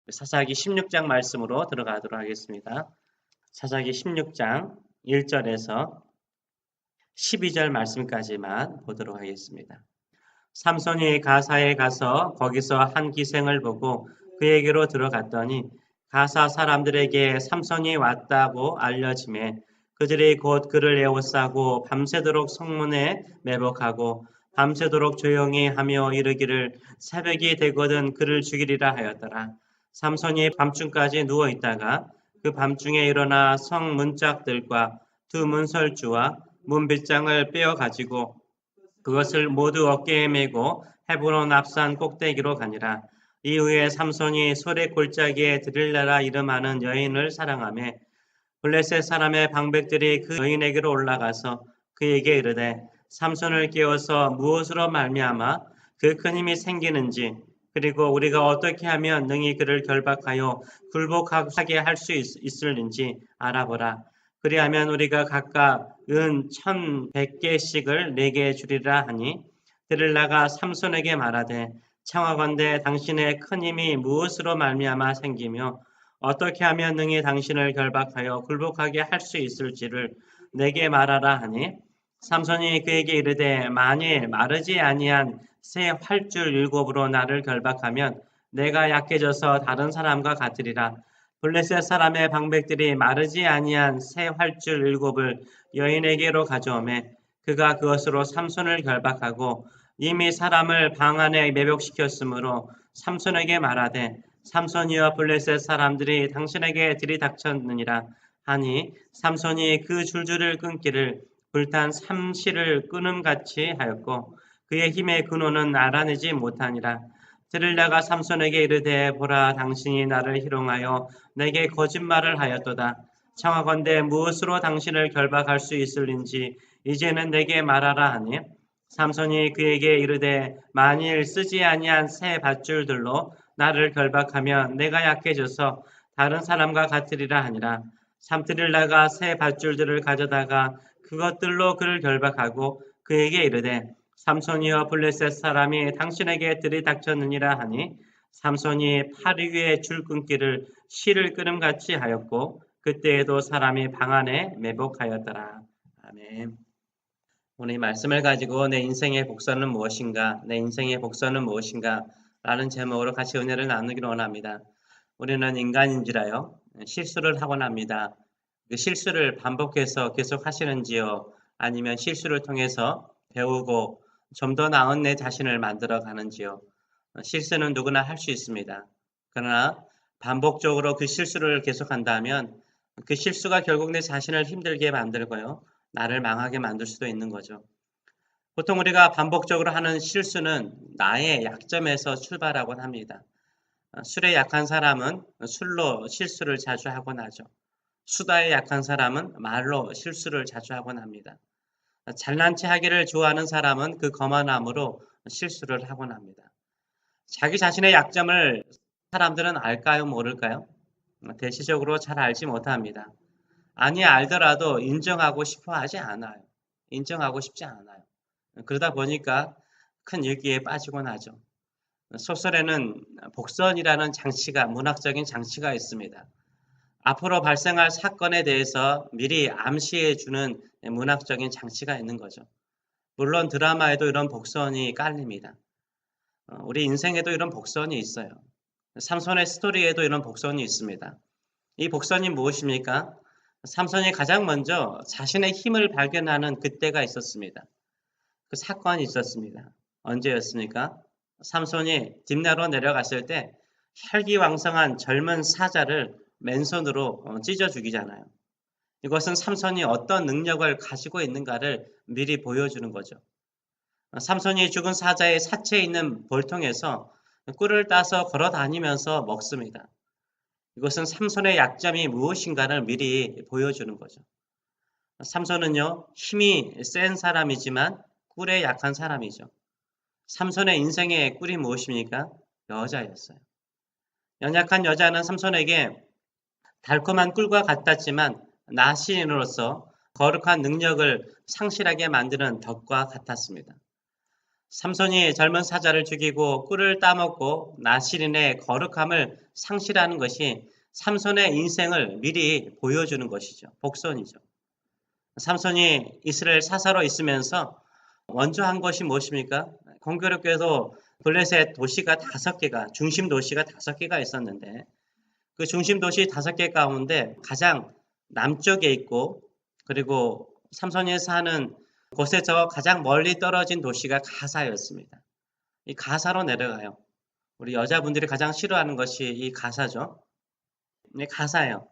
사사기 16장 말씀으로 들어가도록 하겠습니다. 사사기 16장 1절에서 12절 말씀까지만 보도록 하겠습니다. 삼손이 가사에 가서 거기서 한 기생을 보고 그에게로 들어갔더니 가사 사람들에게 삼손이 왔다고 알려지매 그들이 곧 그를 에워싸고 밤새도록 성문에 매복하고 밤새도록 조용히 하며 이르기를 새벽이 되거든 그를 죽이리라 하였더라. 삼손이 밤중까지 누워 있다가 그 밤중에 일어나 성 문짝들과 두 문설주와 문빗장을 빼어 가지고 그것을 모두 어깨에 메고 헤브론 앞산 꼭대기로 가니라. 이후에 삼손이 소래 골짜기에 드릴라라 이름하는 여인을 사랑하며 블레셋 사람의 방백들이 그 여인에게로 올라가서 그에게 이르되 삼손을 깨워서 무엇으로 말미암아 그 큰 힘이 생기는지 그리고 우리가 어떻게 하면 능히 그를 결박하여 굴복하게 할 수 있을는지 알아보라. 그리하면 우리가 각각 은 1,100개씩을 내게 주리라 하니 드릴라가 삼손에게 말하되 청하건대 당신의 큰 힘이 무엇으로 말미암아 생기며 어떻게 하면 능히 당신을 결박하여 굴복하게 할 수 있을지를 내게 말하라 하니 삼손이 그에게 이르되 만일 마르지 아니한 새 활줄 7으로 나를 결박하면 내가 약해져서 다른 사람과 같으리라. 블레셋 사람의 방백들이 마르지 아니한 새 활줄 7을 여인에게로 가져오매 그가 그것으로 삼손을 결박하고 이미 사람을 방 안에 매복시켰으므로 삼손에게 말하되 삼손이와 블레셋 사람들이 당신에게 들이닥쳤느니라 하니 삼손이 그 줄줄을 끊기를 불탄 삼실을 끊음같이 하였고 그의 힘의 근원은 알아내지 못하니라. 드릴라가 삼손에게 이르되 보라 당신이 나를 희롱하여 내게 거짓말을 하였도다. 청하건대 무엇으로 당신을 결박할 수 있을는지 이제는 내게 말하라 하니 삼손이 그에게 이르되 만일 쓰지 아니한 새 밧줄들로 나를 결박하면 내가 약해져서 다른 사람과 같으리라 하니라. 삼드릴라가 새 밧줄들을 가져다가 그것들로 그를 결박하고 그에게 이르되 삼손이여 블레셋 사람이 당신에게 들이닥쳤느니라 하니 삼손이 팔 위에 줄 끊기를 실을 끊음같이 하였고 그때에도 사람이 방 안에 매복하였더라. 아멘. 오늘 이 말씀을 가지고 내 인생의 복선은 무엇인가, 내 인생의 복선은 무엇인가 라는 제목으로 같이 은혜를 나누기를 원합니다. 우리는 인간인지라요 실수를 하곤 합니다. 그 실수를 반복해서 계속 하시는지요? 아니면 실수를 통해서 배우고 좀 더 나은 내 자신을 만들어 가는지요? 실수는 누구나 할 수 있습니다. 그러나 반복적으로 그 실수를 계속한다면 그 실수가 결국 내 자신을 힘들게 만들고요. 나를 망하게 만들 수도 있는 거죠. 보통 우리가 반복적으로 하는 실수는 나의 약점에서 출발하곤 합니다. 술에 약한 사람은 술로 실수를 자주 하곤 하죠. 수다에 약한 사람은 말로 실수를 자주 하곤 합니다. 잘난 체 하기를 좋아하는 사람은 그 거만함으로 실수를 하곤 합니다. 자기 자신의 약점을 사람들은 알까요? 모를까요? 대체적으로 잘 알지 못합니다. 아니 알더라도 인정하고 싶어 하지 않아요. 인정하고 싶지 않아요. 그러다 보니까 큰 위기에 빠지곤 하죠. 소설에는 복선이라는 장치가 문학적인 장치가 있습니다. 앞으로 발생할 사건에 대해서 미리 암시해 주는 문학적인 장치가 있는 거죠. 물론 드라마에도 이런 복선이 깔립니다. 우리 인생에도 이런 복선이 있어요. 삼손의 스토리에도 이런 복선이 있습니다. 이 복선이 무엇입니까? 삼손이 가장 먼저 자신의 힘을 발견하는 그때가 있었습니다. 그 사건이 있었습니다. 언제였습니까? 삼손이 딥나로 내려갔을 때 혈기왕성한 젊은 사자를 맨손으로 찢어 죽이잖아요. 이것은 삼손이 어떤 능력을 가지고 있는가를 미리 보여주는 거죠. 삼손이 죽은 사자의 사체에 있는 볼통에서 꿀을 따서 걸어 다니면서 먹습니다. 이것은 삼손의 약점이 무엇인가를 미리 보여주는 거죠. 삼손은요, 힘이 센 사람이지만 꿀에 약한 사람이죠. 삼손의 인생의 꿀이 무엇입니까? 여자였어요. 연약한 여자는 삼손에게 달콤한 꿀과 같았지만 나시인으로서 거룩한 능력을 상실하게 만드는 덕과 같았습니다. 삼손이 젊은 사자를 죽이고 꿀을 따먹고 나시린의 거룩함을 상실하는 것이 삼손의 인생을 미리 보여주는 것이죠. 복선이죠. 삼손이 이스라엘 사사로 있으면서 먼저 한 것이 무엇입니까? 공교롭게도 블레셋 도시가 5개가, 중심 도시가 5개가 있었는데 그 중심 도시 5개 가운데 가장 남쪽에 있고 그리고 삼손이 사는 곳에서 가장 멀리 떨어진 도시가 가사였습니다. 이 가사로 내려가요. 우리 여자분들이 가장 싫어하는 것이 이 가사죠. 네, 가사예요.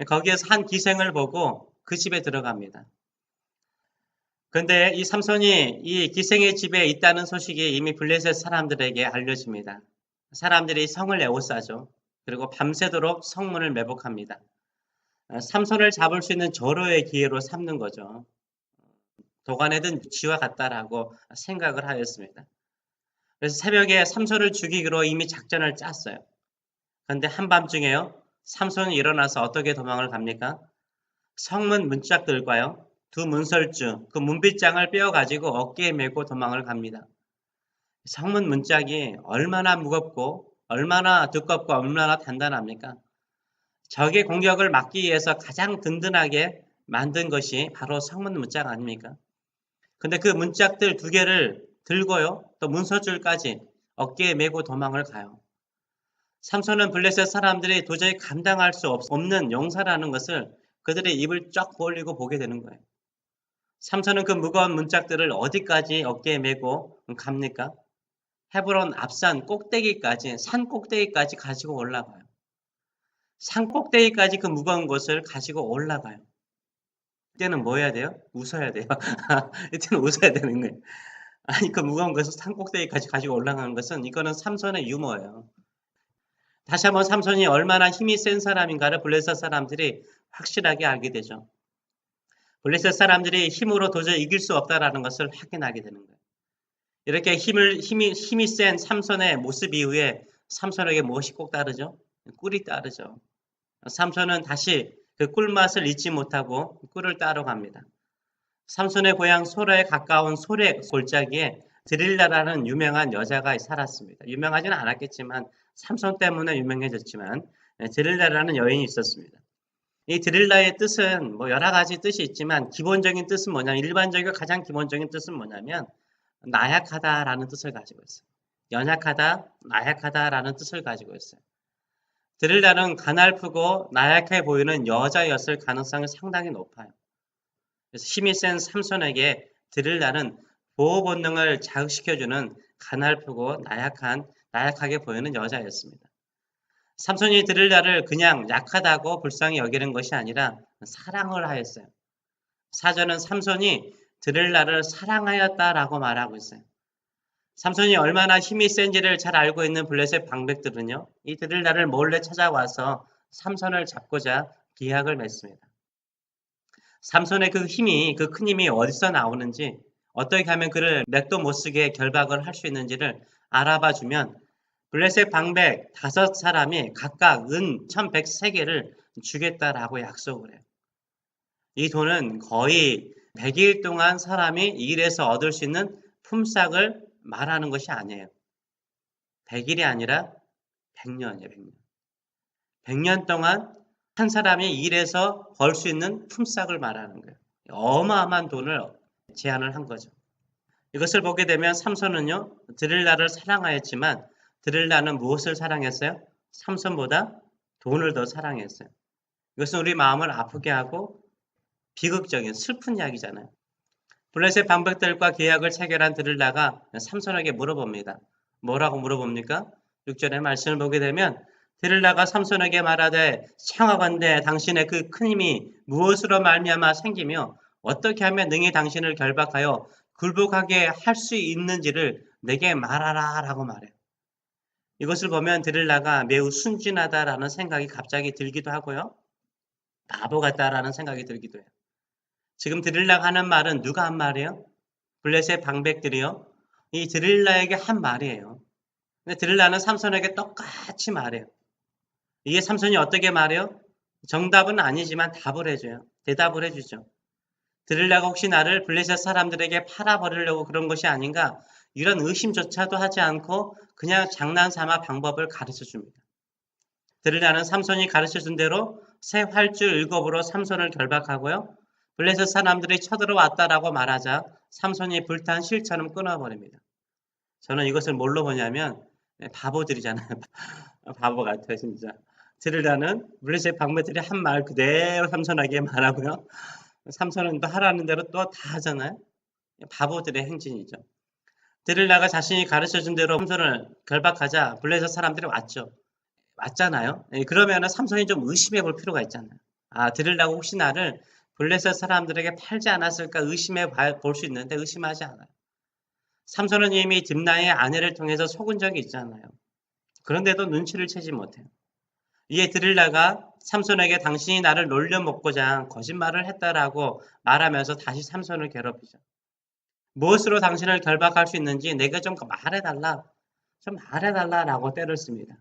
거기에서 한 기생을 보고 그 집에 들어갑니다. 그런데 이 삼손이 이 기생의 집에 있다는 소식이 이미 블레셋 사람들에게 알려집니다. 사람들이 성을 에워싸죠. 그리고 밤새도록 성문을 매복합니다. 삼손을 잡을 수 있는 절호의 기회로 삼는 거죠. 도관에든 쥐와 같다라고 생각을 하였습니다. 그래서 새벽에 삼손을 죽이기로 이미 작전을 짰어요. 그런데 한밤중에요. 삼손이 일어나서 어떻게 도망을 갑니까? 성문 문짝들과요. 두 문설주, 그 문빗장을 빼어가지고 어깨에 메고 도망을 갑니다. 성문 문짝이 얼마나 무겁고 얼마나 두껍고 얼마나 단단합니까? 적의 공격을 막기 위해서 가장 든든하게 만든 것이 바로 성문 문짝 아닙니까? 근데 그 문짝들 2개를 들고요. 또 문서줄까지 어깨에 메고 도망을 가요. 삼손은 블레셋 사람들이 도저히 감당할 수 없는 용사라는 것을 그들의 입을 쫙 벌리고 보게 되는 거예요. 삼손은 그 무거운 문짝들을 어디까지 어깨에 메고 갑니까? 헤브론 앞산 꼭대기까지, 산 꼭대기까지 가지고 올라가요. 산 꼭대기까지 그 무거운 것을 가지고 올라가요. 이때는 뭐 해야 돼요? 웃어야 돼요. 이때는 웃어야 되는 거예요. 아니, 그 무거운 것을 산 꼭대기까지 가지고 올라가는 것은 이거는 삼손의 유머예요. 다시 한번 삼손이 얼마나 힘이 센 사람인가를 블레셋 사람들이 확실하게 알게 되죠. 블레셋 사람들이 힘으로 도저히 이길 수 없다라는 것을 확인하게 되는 거예요. 이렇게 힘이 센 삼손의 모습 이후에 삼손에게 무엇이 꼭 따르죠? 꿀이 따르죠. 삼손은 다시 그 꿀맛을 잊지 못하고 꿀을 따러 갑니다. 삼손의 고향 소라에 가까운 소래 골짜기에 드릴라라는 유명한 여자가 살았습니다. 유명하지는 않았겠지만 삼손 때문에 유명해졌지만 드릴라라는 여인이 있었습니다. 이 드릴라의 뜻은 뭐 여러 가지 뜻이 있지만 기본적인 뜻은 뭐냐면 일반적이고 가장 기본적인 뜻은 뭐냐면 나약하다라는 뜻을 가지고 있어요. 연약하다, 나약하다라는 뜻을 가지고 있어요. 드릴라는 가냘프고 나약해 보이는 여자였을 가능성이 상당히 높아요. 그래서 힘이 센 삼손에게 드릴라는 보호 본능을 자극시켜주는 가냘프고 나약하게 보이는 여자였습니다. 삼손이 드릴라를 그냥 약하다고 불쌍히 여기는 것이 아니라 사랑을 하였어요. 사전은 삼손이 드릴라를 사랑하였다라고 말하고 있어요. 삼손이 얼마나 힘이 센지를 잘 알고 있는 블레셋 방백들은요. 이 드릴라를 몰래 찾아와서 삼손을 잡고자 계약을 맺습니다. 삼손의 그 힘이, 그 큰 힘이 어디서 나오는지 어떻게 하면 그를 맥도 못 쓰게 결박을 할 수 있는지를 알아봐 주면 블레셋 방백 5사람이 각각 은 1103개를 주겠다라고 약속을 해요. 이 돈은 거의 100일 동안 사람이 일해서 얻을 수 있는 품삯을 말하는 것이 아니에요. 100일이 아니라 100년이에요. 100년. 100년 동안 한 사람이 일해서 벌 수 있는 품삯을 말하는 거예요. 어마어마한 돈을 제안을 한 거죠. 이것을 보게 되면 삼손은요. 드릴라를 사랑하였지만 드릴라는 무엇을 사랑했어요? 삼손보다 돈을 더 사랑했어요. 이것은 우리 마음을 아프게 하고 비극적인 슬픈 이야기잖아요. 블레셋 방백들과 계약을 체결한 드릴라가 삼손에게 물어봅니다. 뭐라고 물어봅니까? 6절의 말씀을 보게 되면 드릴라가 삼손에게 말하되 청하건대 당신의 그 큰 힘이 무엇으로 말미암아 생기며 어떻게 하면 능히 당신을 결박하여 굴복하게 할 수 있는지를 내게 말하라 라고 말해요. 이것을 보면 드릴라가 매우 순진하다라는 생각이 갑자기 들기도 하고요. 바보 같다라는 생각이 들기도 해요. 지금 드릴라가 하는 말은 누가 한 말이에요? 블레셋 방백들이요. 이 드릴라에게 한 말이에요. 근데 드릴라는 삼손에게 똑같이 말해요. 이게 삼손이 어떻게 말해요? 정답은 아니지만 답을 해줘요. 대답을 해주죠. 드릴라가 혹시 나를 블레셋 사람들에게 팔아버리려고 그런 것이 아닌가? 이런 의심조차도 하지 않고 그냥 장난삼아 방법을 가르쳐 줍니다. 들으라는 삼손이 가르쳐준 대로 새 활줄 7으로 삼손을 결박하고요. 블레셋 사람들이 쳐들어왔다라고 말하자 삼손이 불탄 실처럼 끊어버립니다. 저는 이것을 뭘로 보냐면 바보들이잖아요. 바보 같아요 진짜. 들으라는 블레셋 방배들이 한 말 그대로 삼손에게 말하고요. 삼손은 또 하라는 대로 또 다 하잖아요. 바보들의 행진이죠. 들으라가 자신이 가르쳐준 대로 삼손을 결박하자 블레셋 사람들이 왔잖아요. 그러면은 삼손이 좀 의심해 볼 필요가 있잖아요. 들으라고 혹시 나를 블레셋 사람들에게 팔지 않았을까 의심해 볼 수 있는데 의심하지 않아요. 삼손은 이미 딥나의 아내를 통해서 속은 적이 있잖아요. 그런데도 눈치를 채지 못해요. 이에 드릴라가 삼손에게 당신이 나를 놀려먹고자 거짓말을 했다라고 말하면서 다시 삼손을 괴롭히죠. 무엇으로 당신을 결박할 수 있는지 내가 좀 말해달라라고 때를 씁니다.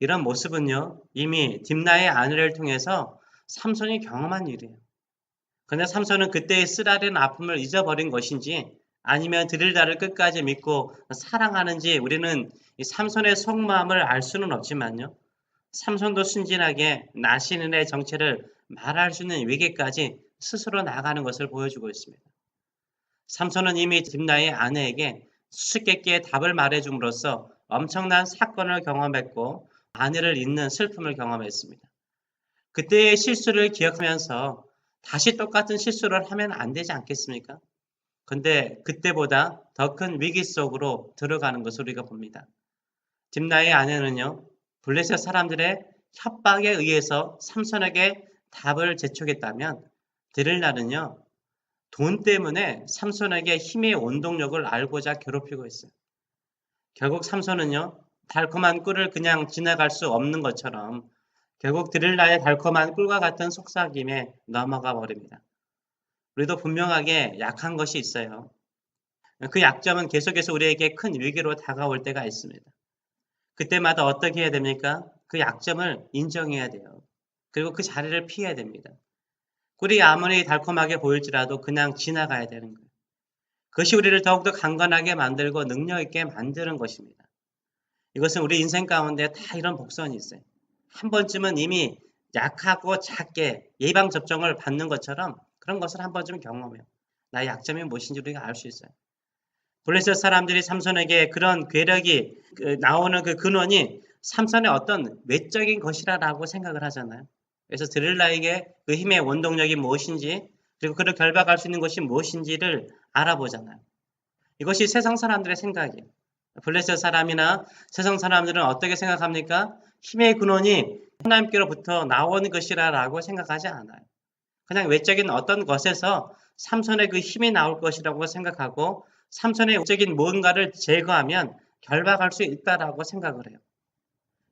이런 모습은요, 이미 딥나의 아내를 통해서 삼손이 경험한 일이에요. 그런데 삼손은 그때의 쓰라린 아픔을 잊어버린 것인지 아니면 드릴라를 끝까지 믿고 사랑하는지 우리는 이 삼손의 속마음을 알 수는 없지만요. 삼손도 순진하게 나신의 정체를 말할 수 있는 위기까지 스스로 나아가는 것을 보여주고 있습니다. 삼손은 이미 딥나의 아내에게 수수께끼의 답을 말해줌으로써 엄청난 사건을 경험했고 아내를 잊는 슬픔을 경험했습니다. 그때의 실수를 기억하면서 다시 똑같은 실수를 하면 안 되지 않겠습니까? 근데 그때보다 더 큰 위기 속으로 들어가는 것을 우리가 봅니다. 딥나의 아내는요, 블레셋 사람들의 협박에 의해서 삼손에게 답을 재촉했다면 드릴라는요, 돈 때문에 삼손에게 힘의 원동력을 알고자 괴롭히고 있어요. 결국 삼손은요, 달콤한 꿀을 그냥 지나갈 수 없는 것처럼 결국 드릴라의 달콤한 꿀과 같은 속삭임에 넘어가 버립니다. 우리도 분명하게 약한 것이 있어요. 그 약점은 계속해서 우리에게 큰 위기로 다가올 때가 있습니다. 그때마다 어떻게 해야 됩니까? 그 약점을 인정해야 돼요. 그리고 그 자리를 피해야 됩니다. 꿀이 아무리 달콤하게 보일지라도 그냥 지나가야 되는 거예요. 그것이 우리를 더욱더 강건하게 만들고 능력 있게 만드는 것입니다. 이것은 우리 인생 가운데 다 이런 복선이 있어요. 한 번쯤은 이미 약하고 작게 예방접종을 받는 것처럼 그런 것을 한 번쯤 경험해요. 나의 약점이 무엇인지 우리가 알 수 있어요. 블레셋 사람들이 삼손에게 그런 괴력이 나오는 그 근원이 삼손의 어떤 외적인 것이라고 생각을 하잖아요. 그래서 드릴라에게 그 힘의 원동력이 무엇인지 그리고 그를 결박할 수 있는 것이 무엇인지를 알아보잖아요. 이것이 세상 사람들의 생각이에요. 블레셋 사람이나 세상 사람들은 어떻게 생각합니까? 힘의 근원이 하나님께로부터 나오는 것이라고 생각하지 않아요. 그냥 외적인 어떤 것에서 삼손의 그 힘이 나올 것이라고 생각하고 삼손의 외적인 뭔가를 제거하면 결박할 수 있다라고 생각을 해요.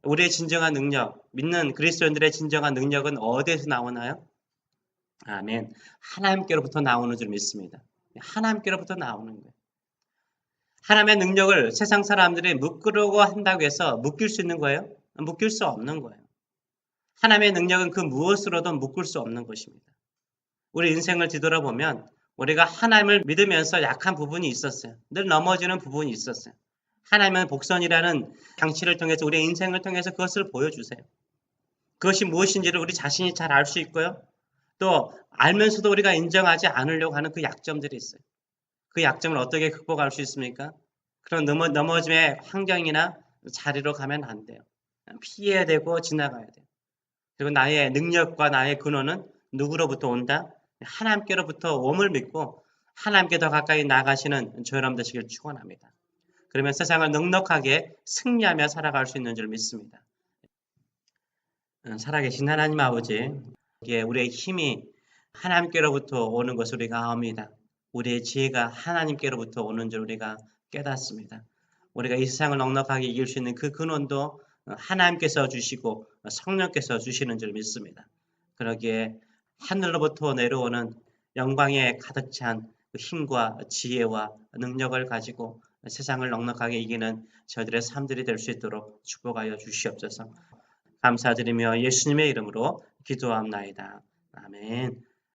우리의 진정한 능력, 믿는 그리스도인들의 진정한 능력은 어디에서 나오나요? 아멘. 하나님께로부터 나오는 줄 믿습니다. 하나님께로부터 나오는 거예요. 하나님의 능력을 세상 사람들이 묶으려고 한다고 해서 묶일 수 있는 거예요? 묶일 수 없는 거예요. 하나님의 능력은 그 무엇으로도 묶을 수 없는 것입니다. 우리 인생을 뒤돌아보면 우리가 하나님을 믿으면서 약한 부분이 있었어요. 늘 넘어지는 부분이 있었어요. 하나님은 복선이라는 장치를 통해서 우리의 인생을 통해서 그것을 보여주세요. 그것이 무엇인지를 우리 자신이 잘 알 수 있고요. 또 알면서도 우리가 인정하지 않으려고 하는 그 약점들이 있어요. 그 약점을 어떻게 극복할 수 있습니까? 그런 넘어짐의 환경이나 자리로 가면 안 돼요. 피해야 되고 지나가야 돼요. 그리고 나의 능력과 나의 근원은 누구로부터 온다? 하나님께로부터 옴을 믿고 하나님께 더 가까이 나가시는 저 여러분 되시길 축원합니다. 그러면 세상을 넉넉하게 승리하며 살아갈 수 있는 줄 믿습니다. 살아계신 하나님 아버지, 우리의 힘이 하나님께로부터 오는 것을 우리가 압니다. 우리의 지혜가 하나님께로부터 오는 줄 우리가 깨닫습니다. 우리가 이 세상을 넉넉하게 이길 수 있는 그 근원도 하나님께서 주시고 성령께서 주시는 줄 믿습니다. 그러기에 하늘로부터 내려오는 영광에 가득 찬 그 힘과 지혜와 능력을 가지고 세상을 넉넉하게 이기는 저희들의 삶들이 될 수 있도록 축복하여 주시옵소서. 감사드리며 예수님의 이름으로 기도합나이다. 아멘.